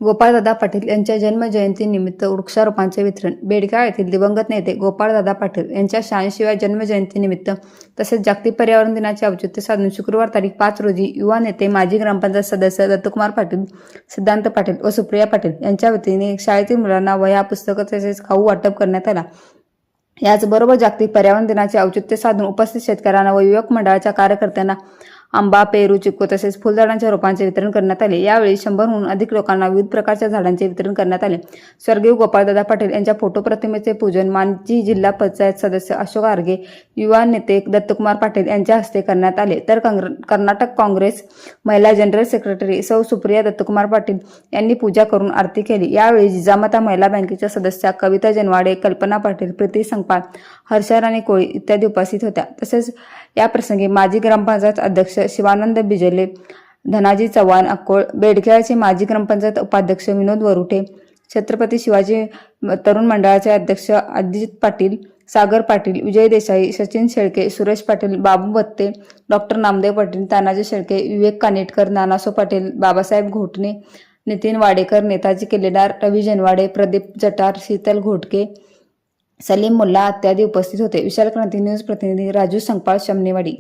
गोपाळदादा पाटील यांच्या जन्मजयंतीनिमित्त वृक्षारोपणाचे वितरण बेडगाव येथील दिवंगत नेते गोपाळदादा पाटील यांच्या 86व्या जन्मजयंतीनिमित्त तसेच जागतिक पर्यावरण दिनाचे औचित्य साधून शुक्रवार तारीख 5 रोजी युवा नेते माजी ग्रामपंचायत सदस्य दत्तकुमार पाटील, सिद्धांत पाटील व सुप्रिया पाटील यांच्या वतीने शाळेतील मुलांना वह्या, पुस्तकं तसेच खाऊ वाटप करण्यात आला। याचबरोबर जागतिक पर्यावरण दिनाचे औचित्य साधून उपस्थित शेतकऱ्यांना व युवक मंडळाच्या कार्यकर्त्यांना आंबा, पेरू, चिक्कू तसेच फुलझाडांच्या रोपांचे वितरण करण्यात आले। यावेळी 100हून अधिक लोकांना विविध प्रकारच्या झाडांचे वितरण करण्यात आले। स्वर्गीय गोपाळदादा पाटील यांच्या फोटो प्रतिमेचे पूजन माजी जिल्हा पंचायत सदस्य अशोक आर्गे, युवा नेते दत्तकुमार पाटील यांच्या हस्ते करण्यात आले। तर कर्नाटक काँग्रेस महिला जनरल सेक्रेटरी सौ सुप्रिया दत्तकुमार पाटील यांनी पूजा करून आरती केली। यावेळी जिजामाता महिला बँकेच्या सदस्या कविता जनवाडे, कल्पना पाटील, प्रीती संगपाळ, हर्षराणी कोळी इत्यादी उपस्थित होत्या। तसेच या प्रसंगी माजी ग्रामपंचायत अध्यक्ष शिवानंद बिजले, धनाजी चव्हाण अक्कोळ, बेडखेळचे माजी ग्रामपंचायत उपाध्यक्ष विनोद वरुटे, छत्रपती शिवाजी तरुण मंडळाचे अध्यक्ष अजित पाटील, सागर पाटील, विजय देसाई, सचिन शेळके, सुरेश पाटील, बाबू बत्ते, डॉक्टर नामदेव पाटील, तानाजी शेळके, विवेक कानेटकर, नानासो पाटील, बाबासाहेब घोटणे, नितीन वाडेकर, नेताजी केलेदार, रवी जनवाडे, प्रदीप जटार, शीतल घोटके, सलीम मुल्ला इत्यादी उपस्थित होते। विशाल क्रांती न्यूज प्रतिनिधी राजू संगपाळ, शमनेवाडी।